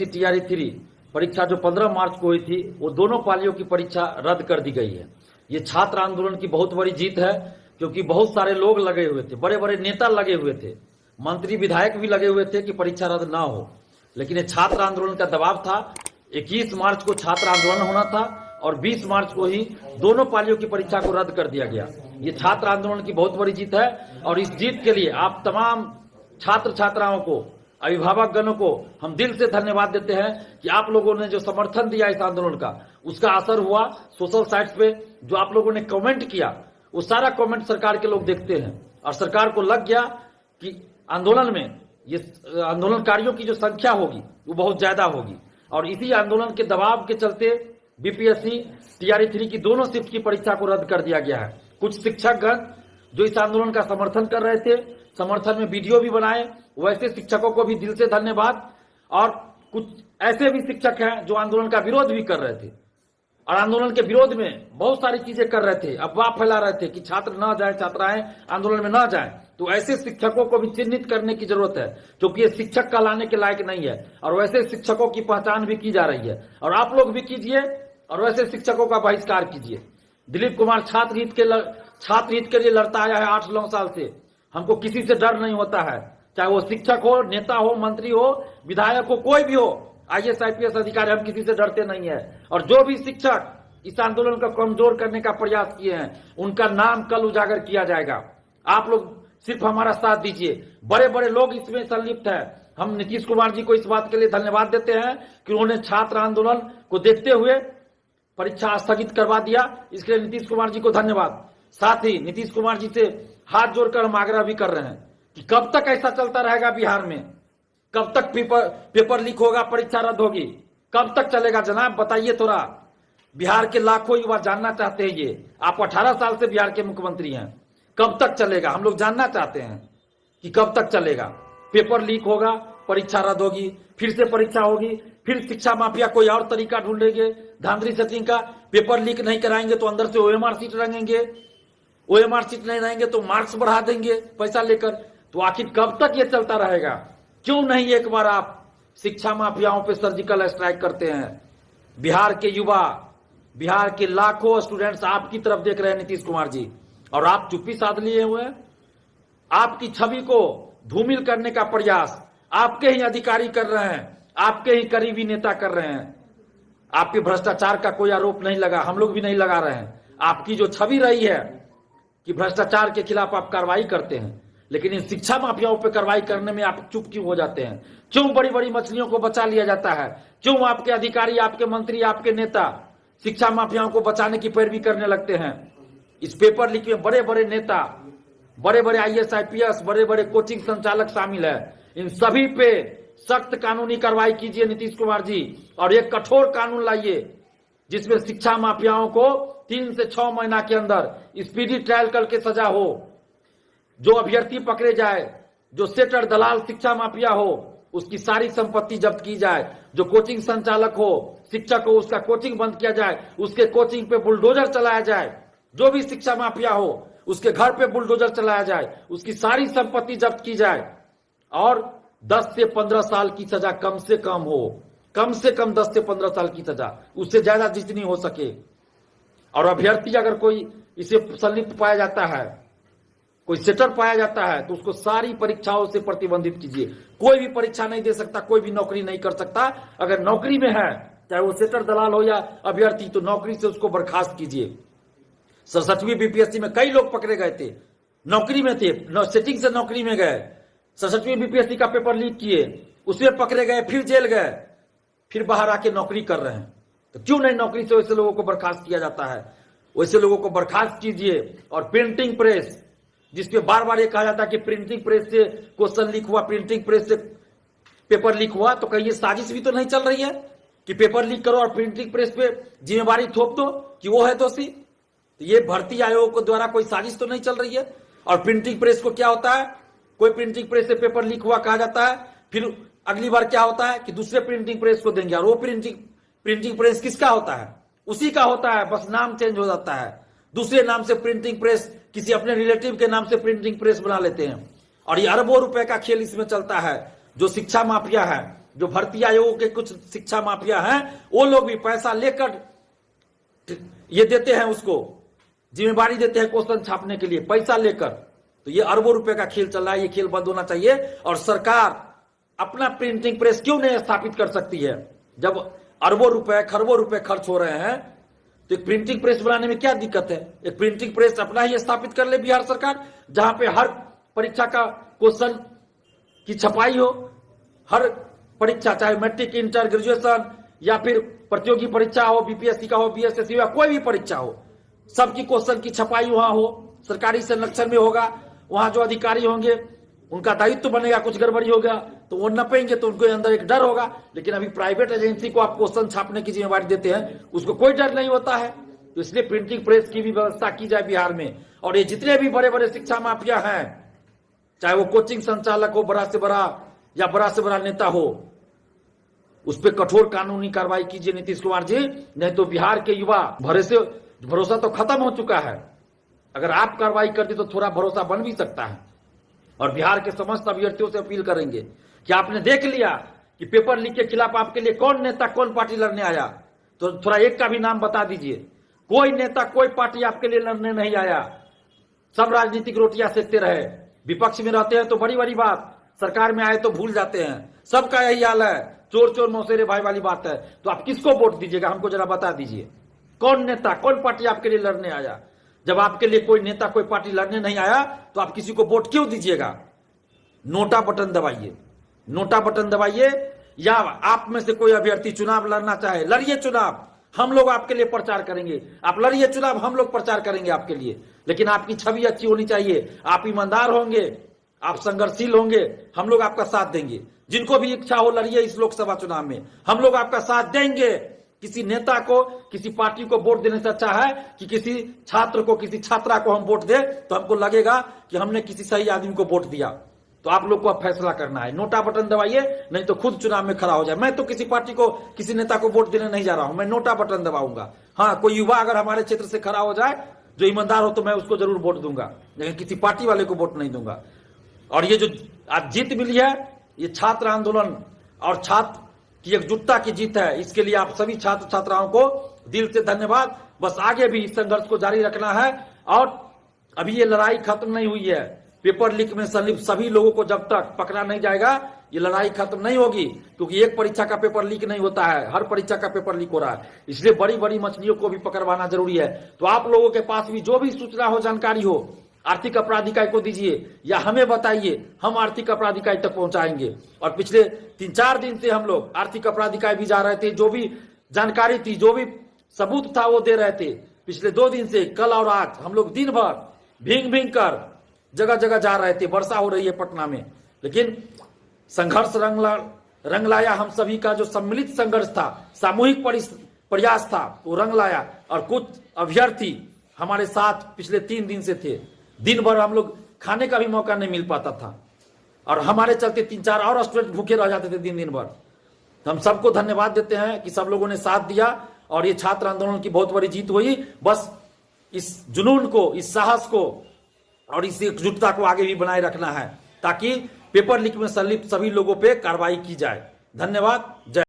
TRE 3 परीक्षा जो 15 मार्च को हुई थी, वो दोनों पालियों की परीक्षा रद्द कर दी गई है। ये छात्र आंदोलन की बहुत बड़ी जीत है, क्योंकि बहुत सारे लोग लगे हुए थे, बड़े बड़े नेता लगे हुए थे, मंत्री विधायक भी लगे हुए थे कि परीक्षा रद्द ना हो। लेकिन ये छात्र आंदोलन का दबाव था। 21 मार्च को छात्र आंदोलन होना था और 20 मार्च को ही दोनों पालियों की परीक्षा को रद्द कर दिया गया। ये छात्र आंदोलन की बहुत बड़ी जीत है और इस जीत के लिए आप तमाम छात्र छात्राओं को, अभिभावक गणों को हम दिल से धन्यवाद देते हैं कि आप लोगों ने जो समर्थन दिया इस आंदोलन का, उसका असर हुआ सोशल साइट्स पे। जो आप लोगों ने कमेंट किया, वो सारा कमेंट सरकार के लोग देखते हैं और सरकार को लग गया कि आंदोलन में ये आंदोलनकारियों की जो संख्या होगी वो बहुत ज्यादा होगी। और इसी आंदोलन के दबाव के चलते बीपीएससी टीआरई 3 की दोनों शिफ्ट की परीक्षा को रद्द कर दिया गया है। कुछ शिक्षकगण जो इस आंदोलन का समर्थन कर रहे थे, समर्थन में वीडियो भी बनाए, वैसे शिक्षकों को भी दिल से धन्यवाद। और कुछ ऐसे भी शिक्षक हैं जो आंदोलन का विरोध भी कर रहे थे और आंदोलन के विरोध में बहुत सारी चीजें कर रहे थे, अफवाह फैला रहे थे कि छात्र न जाए, छात्राएं आंदोलन में न जाएं। तो ऐसे शिक्षकों को भी चिन्हित करने की जरूरत है, क्योंकि ये शिक्षक कहलाने के लायक नहीं है और वैसे शिक्षकों की पहचान भी की जा रही है। और आप लोग भी कीजिए और वैसे शिक्षकों का बहिष्कार कीजिए। दिलीप कुमार छात्र हित के लिए लड़ता आया है 8-9 साल से। हमको किसी से डर नहीं होता है, चाहे वो शिक्षक हो, नेता हो, मंत्री हो, विधायक हो, कोई भी हो, आईएएस आईपीएस अधिकारी, हम किसी से डरते नहीं है। और जो भी शिक्षक इस आंदोलन को कमजोर करने का प्रयास किए हैं, उनका नाम कल उजागर किया जाएगा। आप लोग सिर्फ हमारा साथ दीजिए। बड़े बड़े लोग इसमें संलिप्त है। हम नीतीश कुमार जी को इस बात के लिए धन्यवाद देते हैं कि उन्होंने छात्र आंदोलन को देखते हुए परीक्षा स्थगित करवा दिया। इसके लिए नीतीश कुमार जी को धन्यवाद। साथ ही नीतीश कुमार जी से हाथ जोड़कर हम आग्रह भी कर रहे हैं कि कब तक ऐसा चलता रहेगा बिहार में? कब तक पेपर लीक होगा, परीक्षा रद्द होगी? कब तक चलेगा जनाब, बताइए थोड़ा। बिहार के लाखों युवा जानना चाहते हैं ये। आप 18 साल से बिहार के मुख्यमंत्री हैं, कब तक चलेगा? हम लोग जानना चाहते हैं कि कब तक चलेगा। पेपर लीक होगा, परीक्षा रद्द होगी, फिर से परीक्षा होगी, फिर शिक्षा माफिया कोई और तरीका ढूंढेंगे धांधली सेटिंग का। पेपर लीक नहीं कराएंगे तो अंदर से ओएमआर सीट रहेंगे, ओएमआर सीट नहीं रहेंगे तो मार्क्स बढ़ा देंगे पैसा लेकर। तो आखिर कब तक ये चलता रहेगा? क्यों नहीं एक बार आप शिक्षा माफियाओं पे सर्जिकल स्ट्राइक करते हैं? बिहार के युवा, बिहार के लाखों स्टूडेंट्स आपकी तरफ देख रहे हैं नीतीश कुमार जी, और आप चुप्पी साध लिए हुए हैं। आपकी छवि को धूमिल करने का प्रयास आपके ही अधिकारी कर रहे हैं, आपके ही करीबी नेता कर रहे हैं। आपके भ्रष्टाचार का कोई आरोप नहीं लगा, हम लोग भी नहीं लगा रहे हैं। आपकी जो छवि रही है कि भ्रष्टाचार के खिलाफ आप कार्रवाई करते हैं, लेकिन इन शिक्षा माफियाओं पर कार्रवाई करने में आप चुप क्यों हो जाते हैं? क्यों बड़ी बड़ी मछलियों को बचा लिया जाता है? क्यों आपके अधिकारी, आपके मंत्री, आपके नेता शिक्षा माफियाओं को बचाने की पैरवी करने लगते हैं? इस पेपर लीक में बड़े बड़े नेता, बड़े बड़े आईएएस आईपीएस, बड़े बड़े कोचिंग संचालक शामिल है। इन सभी पे सख्त कानूनी कार्रवाई कीजिए नीतीश कुमार जी, और एक कठोर कानून लाइए जिसमें शिक्षा माफियाओं को 3 से 6 महीना के अंदर स्पीडी ट्रायल करके सजा हो। जो अभ्यर्थी पकड़े जाए, जो सेटर दलाल शिक्षा माफिया हो, उसकी सारी संपत्ति जब्त की जाए। जो कोचिंग संचालक हो, शिक्षक हो, उसका कोचिंग बंद किया जाए, उसके कोचिंग पे बुलडोजर चलाया जाए। जो भी शिक्षा माफिया हो, उसके घर पे बुलडोजर चलाया जाए, उसकी सारी संपत्ति जब्त की जाए और 10 से 15 साल की सजा कम से कम हो। कम से कम 10 से 15 साल की सजा, उससे ज्यादा जितनी हो सके। और अभ्यर्थी अगर कोई इसे संलिप्त पाया जाता है, कोई सेटर पाया जाता है, तो उसको सारी परीक्षाओं से प्रतिबंधित कीजिए। कोई भी परीक्षा नहीं दे सकता, कोई भी नौकरी नहीं कर सकता। अगर नौकरी में है, चाहे वो सेटर दलाल हो या अभ्यर्थी, तो नौकरी से उसको बर्खास्त कीजिए। 67वीं बीपीएससी में कई लोग पकड़े गए थे, नौकरी में थे, सेटिंग से नौकरी में गए, 67वीं बीपीएससी का पेपर लीक किए, उसमें पकड़े गए, फिर जेल गए, फिर बाहर आके नौकरी कर रहे हैं। तो क्यों नहीं नौकरी से वैसे लोगों को बर्खास्त किया जाता है? वैसे लोगों को बर्खास्त कीजिए। और प्रिंटिंग प्रेस, जिसपे बार बार ये कहा जाता है कि प्रिंटिंग प्रेस से क्वेश्चन लीक हुआ, प्रिंटिंग प्रेस से पेपर लीक हुआ, तो कहीं ये साजिश भी तो नहीं चल रही है कि पेपर लीक करो और प्रिंटिंग प्रेस पे जिम्मेवारी थोप दो कि वो है दोषी? तो ये भर्ती आयोग के द्वारा कोई साजिश तो नहीं चल रही है? और प्रिंटिंग प्रेस को क्या होता है, कोई प्रिंटिंग प्रेस से पेपर लीक हुआ कहा जाता है, फिर अगली बार क्या होता है कि दूसरे प्रिंटिंग प्रेस को देंगे। और वो प्रिंटिंग प्रेस किसका होता है? उसी का होता है, बस नाम चेंज हो जाता है। दूसरे नाम से प्रिंटिंग प्रेस, किसी अपने रिलेटिव के नाम से प्रिंटिंग प्रेस बना लेते हैं। और ये अरबों रुपए का खेल इसमें चलता है। जो शिक्षा माफिया है, जो भर्ती आयोगों के कुछ शिक्षा माफिया हैं, वो लोग भी पैसा लेकर ये देते हैं, उसको जिम्मेवारी देते हैं क्वेश्चन छापने के लिए पैसा लेकर। तो ये अरबों रुपए का खेल चल रहा है, ये खेल बंद होना चाहिए। और सरकार अपना प्रिंटिंग प्रेस क्यों नहीं स्थापित कर सकती है? जब अरबों रुपए खरबों रुपए खर्च हो रहे हैं तो एक प्रिंटिंग प्रेस बनाने में क्या दिक्कत है? एक प्रिंटिंग प्रेस अपना ही स्थापित कर ले बिहार सरकार, जहां पे हर परीक्षा का क्वेश्चन की छपाई हो। हर परीक्षा, चाहे मैट्रिक, इंटर, ग्रेजुएशन या फिर प्रतियोगी परीक्षा हो, बीपीएससी का हो, बीएसएससी का कोई भी परीक्षा हो, सबकी क्वेश्चन की छपाई वहां हो, सरकारी संरक्षण में होगा। वहां जो अधिकारी होंगे उनका दायित्व बनेगा, कुछ गड़बड़ी होगा तो वो नपेंगे, तो उनके अंदर एक डर होगा। लेकिन अभी प्राइवेट एजेंसी को आप क्वेश्चन छापने की जिम्मेवारी देते हैं, उसको कोई डर नहीं होता है। तो इसलिए प्रिंटिंग प्रेस की भी व्यवस्था की जाए बिहार में। और ये जितने भी बड़े बड़े शिक्षा माफिया हैं, चाहे वो कोचिंग संचालक हो बड़ा से बड़ा या बड़ा से बड़ा नेता हो, उस पर कठोर कानूनी कार्रवाई कीजिए नीतीश कुमार जी। नहीं तो बिहार के युवा भरोसा तो खत्म हो चुका है। अगर आप कार्रवाई करते तो थोड़ा भरोसा बन भी सकता है। और बिहार के समस्त अभ्यर्थियों से अपील करेंगे कि आपने देख लिया कि पेपर लीक के खिलाफ आपके लिए कौन नेता कौन पार्टी लड़ने आया, तो थोड़ा एक का भी नाम बता दीजिए। कोई नेता कोई पार्टी आपके लिए लड़ने नहीं आया, सब राजनीतिक रोटियां सेकते रहे। विपक्ष में रहते हैं तो बड़ी बड़ी बात, सरकार में आए तो भूल जाते हैं। सबका यही हाल है, चोर चोर मौसेरे भाई वाली बात है। तो आप किसको वोट दीजिएगा, हमको जरा बता दीजिए। कौन नेता कौन पार्टी आपके लिए लड़ने आया? जब आपके लिए कोई नेता कोई पार्टी लड़ने नहीं आया तो आप किसी को वोट क्यों दीजिएगा? नोटा बटन दबाइए, नोटा बटन दबाइए। या आप में से कोई अभ्यर्थी चुनाव लड़ना चाहे, लड़िए चुनाव, हम लोग आपके लिए प्रचार करेंगे। आप लड़िए चुनाव, हम लोग प्रचार करेंगे आपके लिए। लेकिन आपकी छवि अच्छी होनी चाहिए, आप ईमानदार होंगे, आप संघर्षशील होंगे, हम लोग आपका साथ देंगे। जिनको भी इच्छा हो लड़िए इस लोकसभा चुनाव में, हम लोग आपका साथ देंगे। किसी नेता को किसी पार्टी को वोट देने से अच्छा है कि किसी छात्र को किसी छात्रा को हम वोट दे तो हमको लगेगा कि हमने किसी सही आदमी को वोट दिया। तो आप लोग को अब फैसला करना है, नोटा बटन दबाइए, नहीं तो खुद चुनाव में खड़ा हो जाए। मैं तो किसी पार्टी को किसी नेता को वोट देने नहीं जा रहा हूं, मैं नोटा बटन दबाऊंगा। हाँ, कोई युवा अगर हमारे क्षेत्र से खड़ा हो जाए जो ईमानदार हो तो मैं उसको जरूर वोट दूंगा, लेकिन किसी पार्टी वाले को वोट नहीं दूंगा। और ये जो आज जीत मिली है, ये छात्र आंदोलन और छात्र की एकजुटता की जीत है। इसके लिए आप सभी छात्र छात्राओं को दिल से धन्यवाद। बस आगे भी इस संघर्ष को जारी रखना है। और अभी ये लड़ाई खत्म नहीं हुई है। पेपर लीक में संलिप्त सभी लोगों को जब तक पकड़ा नहीं जाएगा ये लड़ाई खत्म नहीं होगी। क्योंकि एक परीक्षा का पेपर लीक नहीं होता है, हर परीक्षा का पेपर लीक हो रहा है। इसलिए बड़ी बड़ी मछलियों को भी पकड़वाना जरूरी है। तो आप लोगों के पास भी जो भी सूचना हो, जानकारी हो, आर्थिक अपराध इकाई को दीजिए या हमें बताइए, हम आर्थिक अपराध इकाई तक पहुंचाएंगे। और पिछले 3-4 दिन से हम लोग आर्थिक अपराध इकाई भी जा रहे थे, जो भी जानकारी थी, जो भी सबूत था वो दे रहे थे। पिछले 2 दिन से, कल और आज, हम लोग दिन भर भींग भींग कर जगह जगह जा रहे थे। वर्षा हो रही है पटना में, लेकिन संघर्ष रंग लाया। हम सभी का जो सम्मिलित संघर्ष था, सामूहिक प्रयास था, वो रंग लाया। और कुछ अभ्यर्थी हमारे साथ पिछले 3 दिन से थे। दिन भर हम लोग खाने का भी मौका नहीं मिल पाता था और हमारे चलते 3-4 और स्टूडेंट भूखे रह जाते थे दिन भर। तो हम सबको धन्यवाद देते हैं कि सब लोगों ने साथ दिया और ये छात्र आंदोलन की बहुत बड़ी जीत हुई। बस इस जुनून को, इस साहस को और इस एकजुटता को आगे भी बनाए रखना है ताकि पेपर लीक में संलिप्त सभी लोगों पे कार्रवाई की जाए। धन्यवाद। जय